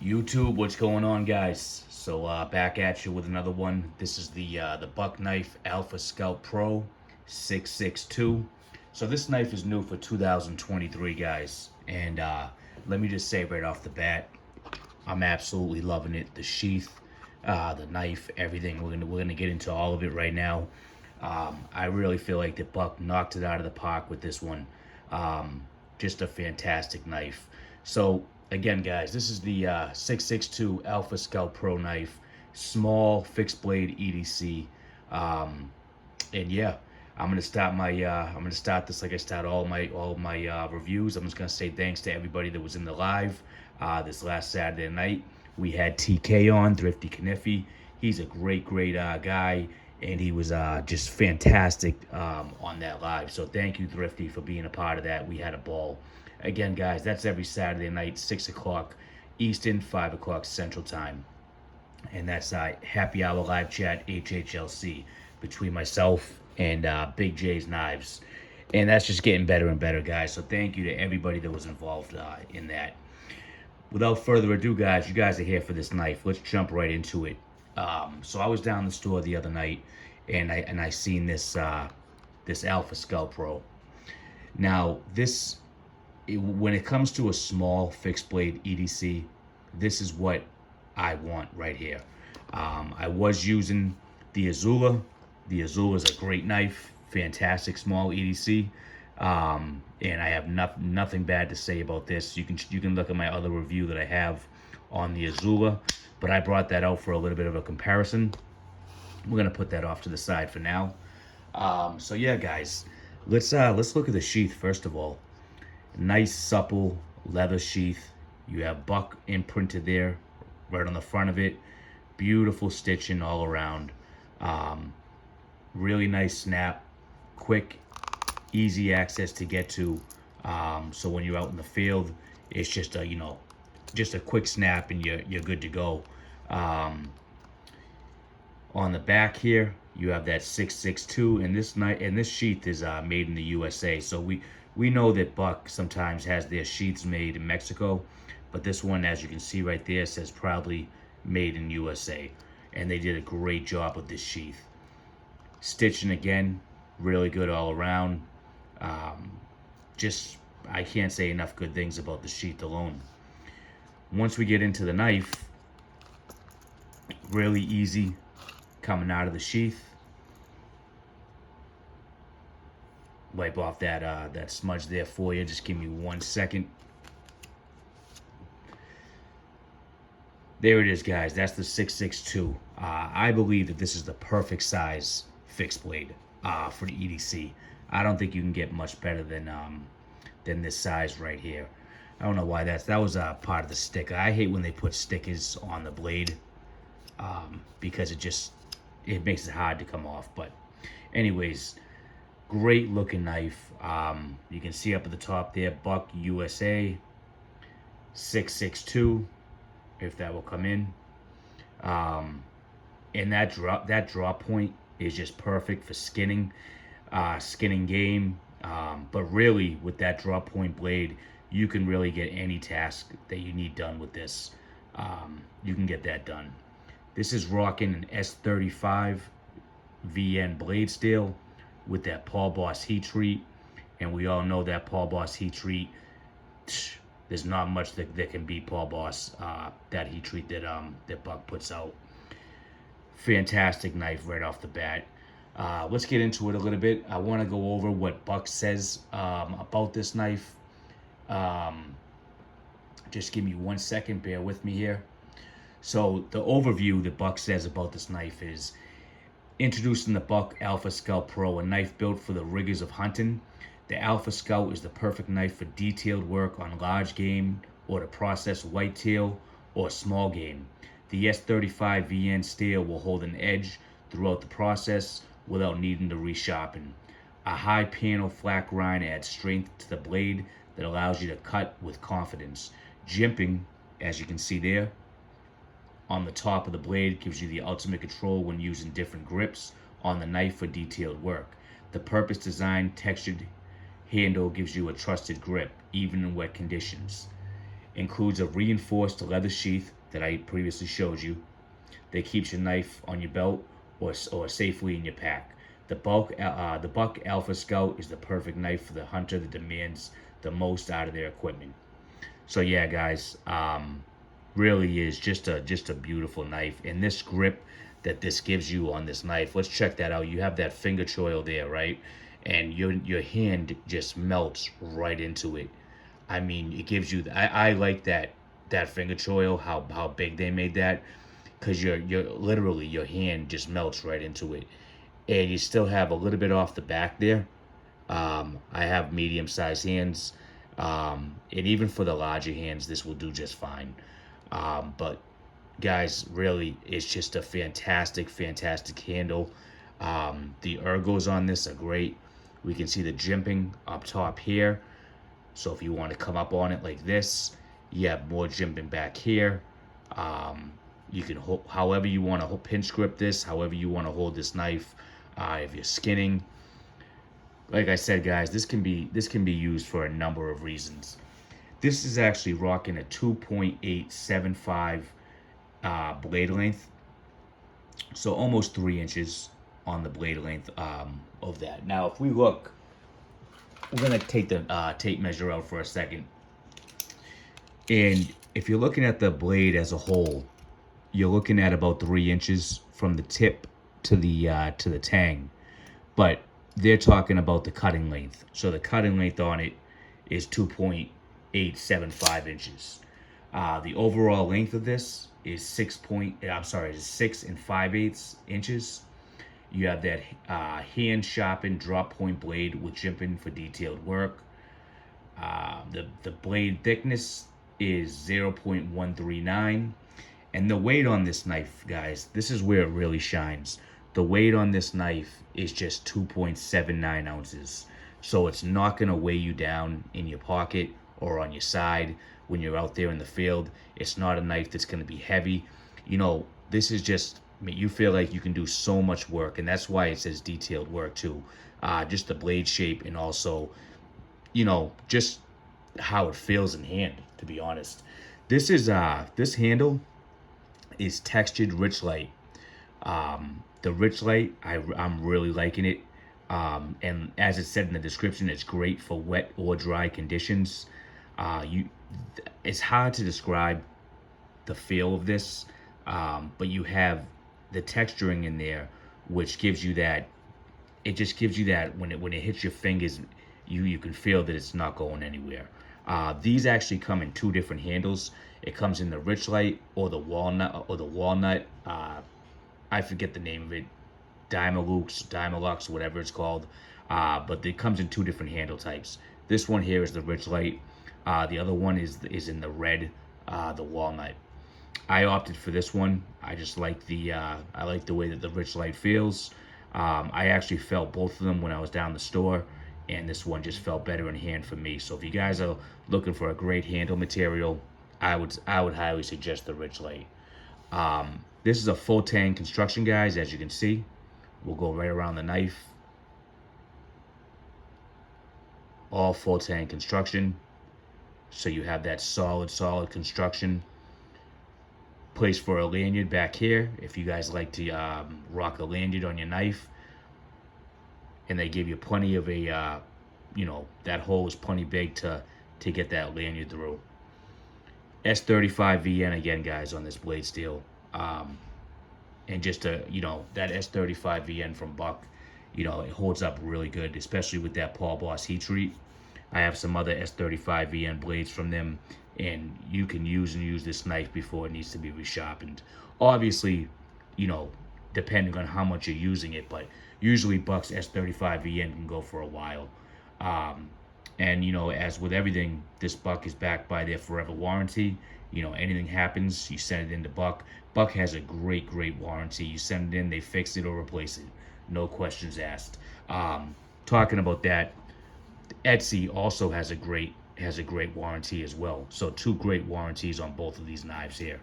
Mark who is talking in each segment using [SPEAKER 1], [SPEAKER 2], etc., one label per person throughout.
[SPEAKER 1] YouTube, what's going on, guys? So back at you with another one. This is the Buck Knife Alpha Scout Pro 662. So this knife is new for 2023, guys. And let me just say right off the bat, I'm absolutely loving it. The sheath, the knife, everything. We're gonna get into all of it right now. I really feel like the Buck knocked it out of the park with this one. Just a fantastic knife. So again, guys, this is the 662 Alpha Scout Pro knife, small fixed blade EDC. And yeah, I'm gonna start this like I start all my reviews. I'm just gonna say thanks to everybody that was in the live this last Saturday night. We had TK on, Thrifty Kniffy. He's a great guy, and he was just fantastic on that live. So thank you, Thrifty, for being a part of that. We had a ball. Again, guys, that's every Saturday night, 6 o'clock Eastern, 5 o'clock Central Time. And that's Happy Hour Live Chat, HHLC, between myself and Big J's Knives. And that's just getting better and better, guys. So thank you to everybody that was involved in that. Without further ado, guys, you guys are here for this knife. Let's jump right into it. So I was down the store the other night, and I seen this this Alpha Scout Pro. Now when it comes to a small fixed blade EDC, this is what I want right here. I was using the Azula. The Azula is a great knife, fantastic small EDC. And I have nothing bad to say about this. You can look at my other review that I have on the Azula, but I brought that out for a little bit of a comparison. We're gonna put that off to the side for now. So yeah, guys, let's look at the sheath first of all. Nice supple leather sheath. You have Buck imprinted there, right on the front of it. Beautiful stitching all around. Really nice snap, quick, easy access to get to. So when you're out in the field, it's just a quick snap and you're good to go. On the back here, you have that 662, and this sheath is made in the USA. So we know that Buck sometimes has their sheaths made in Mexico, but this one, as you can see right there, says proudly made in USA, and they did a great job with this sheath. Stitching again, really good all around. Just I can't say enough good things about the sheath alone. Once we get into the knife, really easy coming out of the sheath. Wipe off that smudge there for you. Just give me 1 second. There it is, guys. That's the 662. I believe that this is the perfect size fixed blade for the EDC. I don't think you can get much better than this size right here. I don't know why that was part of the sticker. I hate when they put stickers on the blade because it makes it hard to come off. But anyways, great looking knife. You can see up at the top there, Buck USA 662, if that will come in. And that drop point is just perfect for skinning game. But really, with that drop point blade, you can really get any task that you need done with this. You can get that done. This is rocking an S35 VN blade steel with that Paul Boss heat treat, and we all know that Paul Boss heat treat. There's not much that can beat Paul Boss. That heat treat that Buck puts out. Fantastic knife right off the bat. Let's get into it a little bit. I want to go over what Buck says about this knife. Just give me 1 second. Bear with me here. So the overview that Buck says about this knife is: introducing the Buck Alpha Scout Pro, a knife built for the rigors of hunting. The Alpha Scout is the perfect knife for detailed work on large game or to process whitetail or small game. The S35 VN steel will hold an edge throughout the process without needing to resharpen. A high panel flat grind adds strength to the blade that allows you to cut with confidence. Jimping, as you can see there, on the top of the blade gives you the ultimate control when using different grips on the knife for detailed work. The purpose-designed textured handle gives you a trusted grip, even in wet conditions. Includes a reinforced leather sheath that I previously showed you that keeps your knife on your belt or safely in your pack. The Buck Alpha Scout is the perfect knife for the hunter that demands the most out of their equipment. So yeah, guys, really is just a beautiful knife, and this grip that this gives you on this knife. Let's check that out. You have that finger choil there, right? And your hand just melts right into it. I mean, it gives you. I like that finger choil. How big they made that, because you're literally your hand just melts right into it, and you still have a little bit off the back there. I have medium sized hands, and even for the larger hands, this will do just fine. But guys, really, it's just a fantastic handle. The ergos on this are great. We can see the jimping up top here. So if you want to come up on it like this, you have more jimping back here. You can hold however you want to pinch grip this, however you want to hold this knife. If you're skinning, like I said, guys, this can be used for a number of reasons. This is actually rocking a 2.875 blade length, so almost 3 inches on the blade length of that. Now, if we look, we're gonna take the tape measure out for a second, and if you're looking at the blade as a whole, you're looking at about 3 inches from the tip to the tang, but they're talking about the cutting length. So the cutting length on it is 2.875 inches. The overall length of this is 6.5/8 inches. You have that hand sharpened drop point blade with jimping for detailed work. The blade thickness is 0.139. And the weight on this knife, guys, this is where it really shines. The weight on this knife is just 2.79 ounces. So it's not going to weigh you down in your pocket or on your side when you're out there in the field. It's not a knife that's going to be heavy. You know, this is just, I mean, you feel like you can do so much work, and that's why it says detailed work too. Just the blade shape, and also, you know, just how it feels in hand, to be honest. This handle is textured rich light. The rich light, I'm really liking it. And as it said in the description, it's great for wet or dry conditions. It's hard to describe the feel of this, but you have the texturing in there, which gives you that. It just gives you that when it hits your fingers, you can feel that it's not going anywhere. These actually come in two different handles. It comes in the rich light or the walnut. I forget the name of it, Dymilux, whatever it's called. But it comes in two different handle types. This one here is the rich light. The other one is in the red, the walnut. I opted for this one. I just like I like the way that the rich light feels. I actually felt both of them when I was down the store, and this one just felt better in hand for me. So if you guys are looking for a great handle material, I would highly suggest the rich light. This is a full tang construction, guys. As you can see, we'll go right around the knife. All full tang construction. So you have that solid construction. Place for a lanyard back here if you guys like to rock a lanyard on your knife. And they give you plenty of you know, that hole is plenty big to get that lanyard through. S35 VN again, guys, on this blade steel. And just you know, that S35 VN from Buck, you know, it holds up really good, especially with that Paul Boss heat treat. I have some other S35 VN blades from them, and you can use this knife before it needs to be resharpened. Obviously, you know, depending on how much you're using it, but usually Buck's S35 VN can go for a while. And you know, as with everything, this Buck is backed by their forever warranty. You know, anything happens, you send it into Buck. Buck has a great warranty. You send it in, they fix it or replace it. No questions asked. Talking about that, Etsy also has a great warranty as well. So two great warranties on both of these knives here.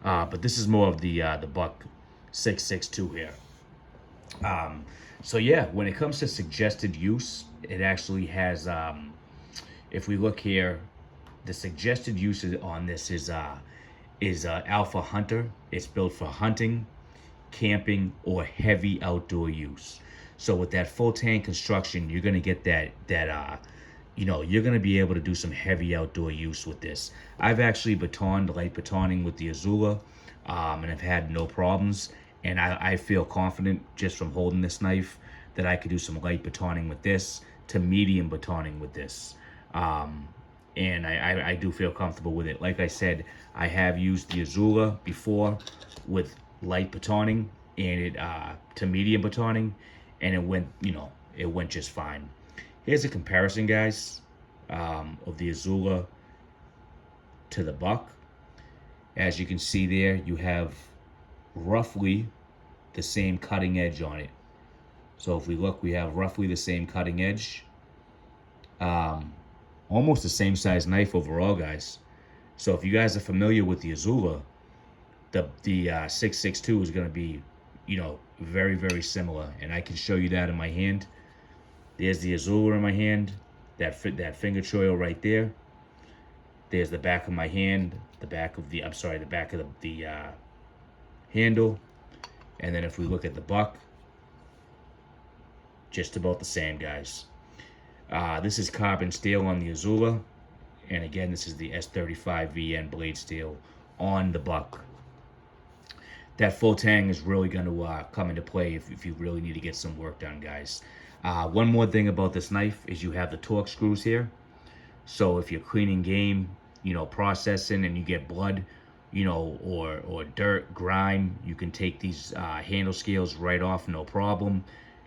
[SPEAKER 1] But this is more of the Buck 662 here. So yeah, when it comes to suggested use, it actually has, if we look here, the suggested usage on this is Alpha Hunter. It's built for hunting, camping, or heavy outdoor use. So with that full tank construction, you're gonna get that you're gonna be able to do some heavy outdoor use with this. I've actually batoned, light batoning with the Azula, and I've had no problems. And I feel confident just from holding this knife that I could do some light batoning with this to medium batoning with this. And I do feel comfortable with it. Like I said, I have used the Azula before with light batoning and it to medium batoning, and it went just fine. Here's a comparison, guys, of the Azula to the Buck. As you can see there, you have roughly the same cutting edge on it. So if we look, we have roughly the same cutting edge. Almost the same size knife overall, guys. So if you guys are familiar with the Azula, the 662 is going to be, very, very similar. And I can show you that in my hand. There's the Azula in my hand. That finger choil right there. There's the back of my hand. The back of the handle. And then if we look at the Buck, just about the same, guys. This is carbon steel on the Azula, and again, this is the S35VN blade steel on the Buck. That full tang is really going to come into play if you really need to get some work done, guys. One more thing about this knife is you have the torque screws here. So if you're cleaning game, processing, and you get blood, or dirt, grime, you can take these handle scales right off, no problem.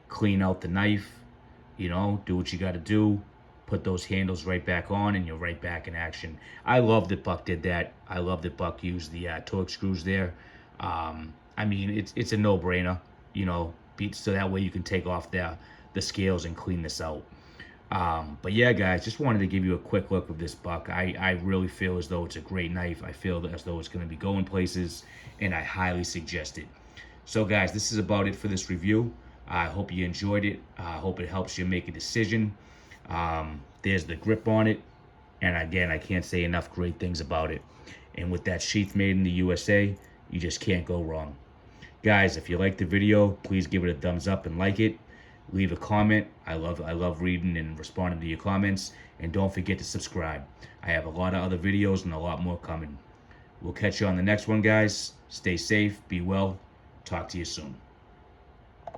[SPEAKER 1] Clean out the knife, do what you got to do. Put those handles right back on, and you're right back in action. I love that Buck did that. I love that Buck used the torque screws there. I mean, it's a no-brainer, so that way you can take off the scales and clean this out. But yeah, guys, just wanted to give you a quick look of this Buck. I really feel as though it's a great knife. I feel as though it's going to be going places, and I highly suggest it. So guys, this is about it for this review. I hope you enjoyed it. I hope it helps you make a decision. There's the grip on it, and again, I can't say enough great things about it. And with that sheath made in the USA, you just can't go wrong. Guys, if you liked the video, please give it a thumbs up and like it. Leave a comment. I love reading and responding to your comments. And don't forget to subscribe. I have a lot of other videos and a lot more coming. We'll catch you on the next one, guys. Stay safe, be well. Talk to you soon.